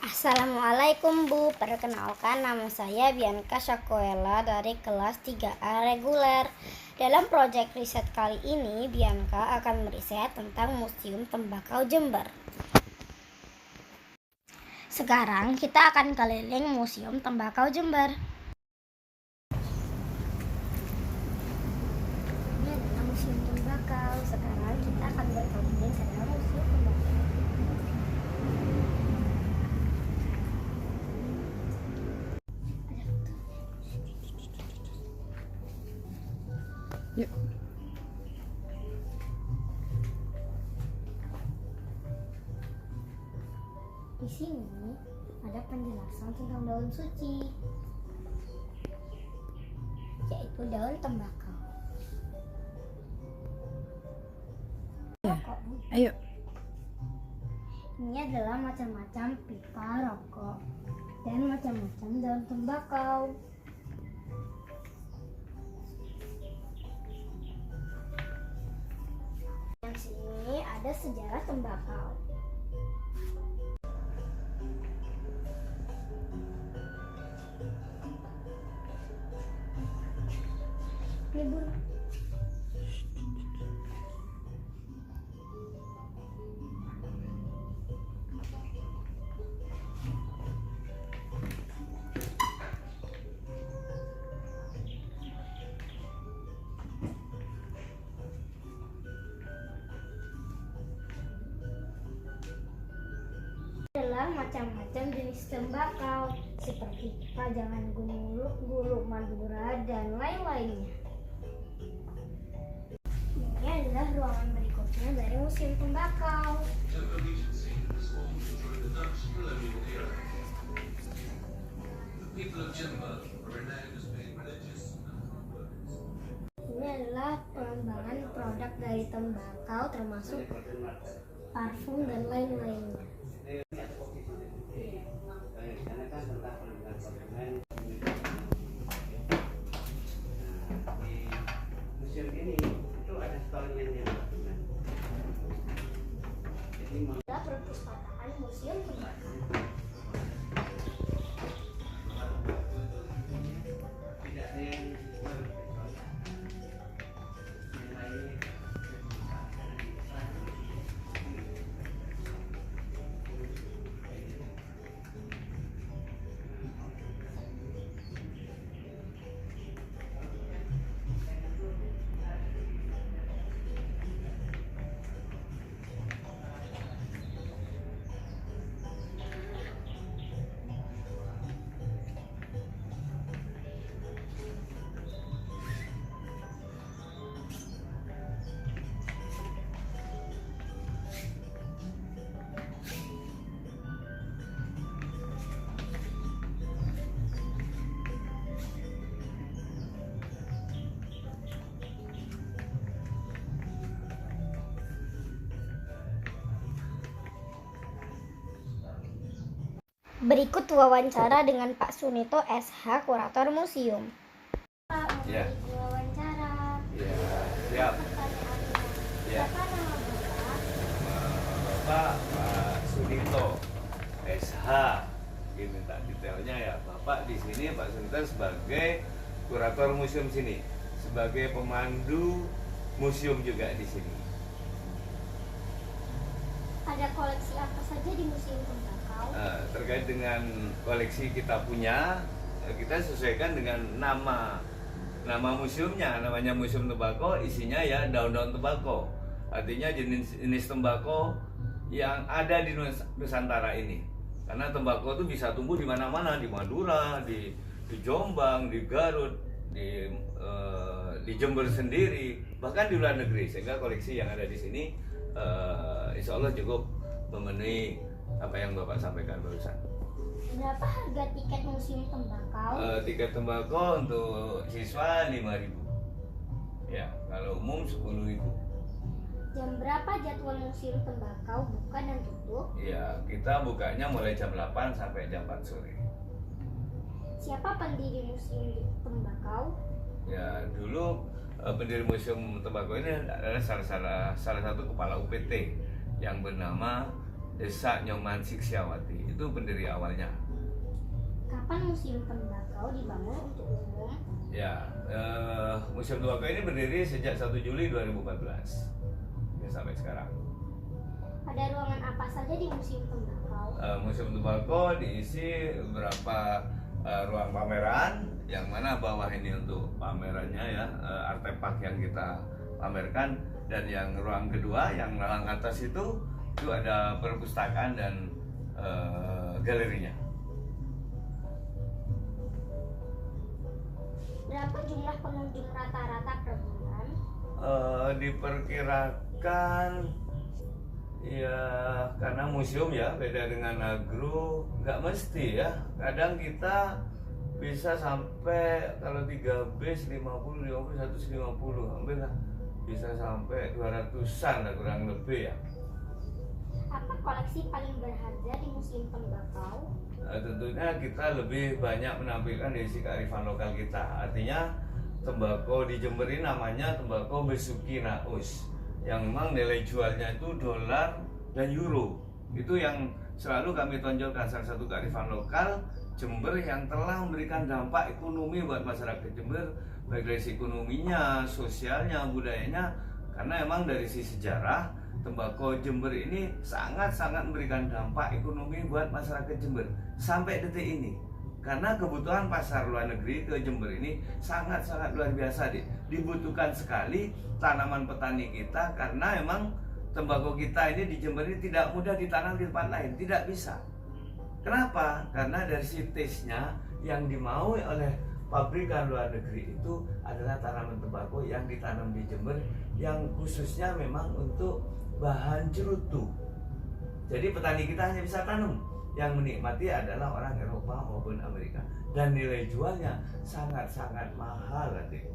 Assalamualaikum Bu, perkenalkan nama saya Bianca Syakoela dari kelas 3A reguler. Dalam proyek riset kali ini, Bianca akan meriset tentang Museum Tembakau Jember. Sekarang kita akan keliling Museum Tembakau Jember. Ini adalah Museum Tembakau. Sekarang kita akan berkeliling ke dalam Museum Tembakau. Yuk. Di sini ada penjelasan tentang daun suci, yaitu daun tembakau. Ya. Rokok, Bu. Ayo. Ini adalah macam-macam pipa rokok dan macam-macam daun tembakau. Yang sini ada sejarah tembakau. Ini Bu. Adalah macam-macam jenis tembakau seperti pajangan guluk, guluk Madura, dan lain-lainnya. Ini adalah ruangan berikutnya dari Museum Tembakau. Ini adalah pengembangan produk dari tembakau termasuk parfum dan lain-lainnya. Museum ini itu ada stolnya parfum. Adalah perpustakaan Museum Tembakau. Tidak ada yang Berikut wawancara dengan Pak Sunito SH, Kurator Museum. Pak, Ya. wawancara. Ya, siap. Pertanyaannya, Ya. siapa nama Bapak? Bapak Pak Sunito SH. Ini minta detailnya ya. Bapak di sini Pak Sunito sebagai kurator museum sini, sebagai pemandu museum juga di sini. Ada koleksi apa saja di Museum Tembakau? Terkait dengan koleksi kita punya, kita sesuaikan dengan nama museumnya. Namanya Museum Tembakau, isinya ya daun-daun tembakau. Artinya jenis tembakau yang ada di Nusantara ini. Karena tembakau itu bisa tumbuh di mana-mana, di Madura, di Jombang, di Garut, di Jember sendiri, bahkan di luar negeri. Sehingga koleksi yang ada di sini insya Allah cukup memenuhi apa yang Bapak sampaikan barusan. Berapa harga tiket Museum Tembakau? Tiket tembakau untuk siswa 5.000. Ya, kalau umum 10.000. Jam berapa jadwal Museum Tembakau buka dan tutup? Ya, kita bukanya mulai jam 8 sampai jam 4 sore. Siapa pendiri Museum Tembakau? Ya, dulu pendiri Museum Tembakau ini adalah salah satu kepala UPT yang bernama Desa Nyoman Siksiawati. Itu pendiri awalnya. Kapan Museum Tembakau dibangun untuk umum? Ya, Museum Tembakau ini berdiri sejak 1 Juli 2014 ya, sampai sekarang. Ada ruangan apa saja di Museum Tembakau? Museum Tembakau diisi beberapa ruang pameran, yang mana bawah ini untuk pamerannya ya, artefak yang kita pamerkan, dan yang ruang kedua yang ruang atas itu ada perpustakaan dan galerinya. Berapa jumlah pengunjung rata-rata per bulan? Diperkirakan ya, karena museum ya beda dengan agro, nggak mesti ya. Kadang kita bisa sampai, kalau 3 bis 50, 150, hampir lah bisa sampai 200-an lah kurang lebih ya. Apa koleksi paling berharga di Museum Tembakau? Tentunya kita lebih banyak menampilkan dari sisi kearifan lokal kita. Artinya tembakau di Jember ini namanya tembakau Besuki Naus, yang memang nilai jualnya itu dolar dan euro. Itu yang selalu kami tonjolkan, salah satu kearifan lokal Jember yang telah memberikan dampak ekonomi buat masyarakat Jember, baik dari sisi ekonominya, sosialnya, budayanya. Karena emang dari sisi sejarah, tembakau Jember ini sangat-sangat memberikan dampak ekonomi buat masyarakat Jember sampai detik ini. Karena kebutuhan pasar luar negeri ke Jember ini sangat-sangat luar biasa, dibutuhkan sekali tanaman petani kita, karena emang tembakau kita ini di Jember ini tidak mudah ditanam di tempat lain, tidak bisa. Kenapa? Karena dari si taste-nya yang dimaui oleh pabrikan luar negeri itu adalah tanaman tembakau yang ditanam di Jember, yang khususnya memang untuk bahan cerutu. Jadi petani kita hanya bisa tanam, yang menikmati adalah orang Eropa maupun Amerika, dan nilai jualnya sangat-sangat mahal, adik.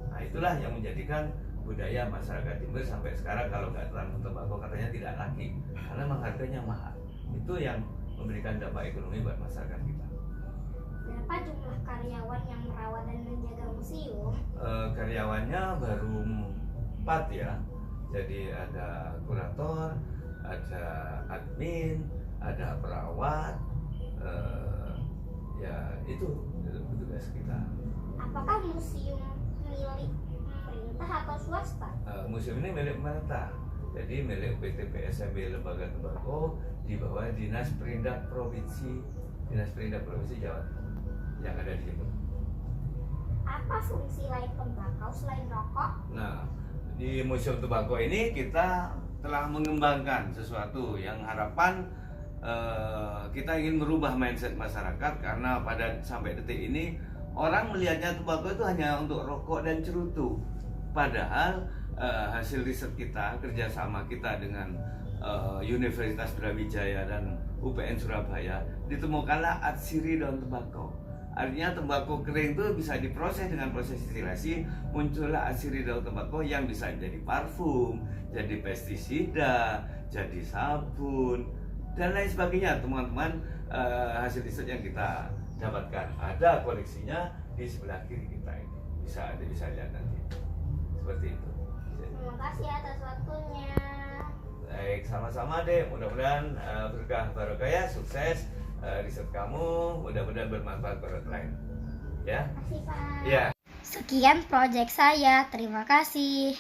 Nah, itulah yang menjadikan budaya masyarakat Jember sampai sekarang kalau nggak tanam tembakau katanya tidak lagi, karena memang harganya mahal. Itu yang memberikan dampak ekonomi buat masyarakat kita. Berapa jumlah karyawan yang merawat dan menjaga museum? Karyawannya baru 4 ya. Jadi ada kurator, ada admin, ada perawat, ya itu tugas kita. Apakah museum milik pemerintah atau swasta? Museum ini milik pemerintah, jadi milik PT PSMB Lembaga Tembakau di bawah Dinas Perindak Provinsi Jawa Timur yang ada di Jember. Apa fungsi lain tembakau selain rokok? Nah, di Museum Tembakau ini kita telah mengembangkan sesuatu yang harapan kita ingin merubah mindset masyarakat, karena sampai detik ini orang melihatnya tembakau itu hanya untuk rokok dan cerutu. Padahal hasil riset kita, kerjasama kita dengan Universitas Brawijaya dan UPN Surabaya, ditemukanlah atsiri daun tembakau. Artinya tembakau kering itu bisa diproses dengan proses distilasi, muncullah atsiri daun tembakau yang bisa jadi parfum, jadi pestisida, jadi sabun, dan lain sebagainya. Teman-teman, hasil riset yang kita dapatkan ada koleksinya di sebelah kiri kita ini, bisa lihat nanti seperti itu. Terima kasih atas waktunya. Baik, sama-sama deh. Mudah-mudahan berkah barokah ya, sukses riset kamu, mudah-mudahan bermanfaat buat orang lain. Ya. Terima kasih, Pak. Ya. Sekian proyek saya. Terima kasih.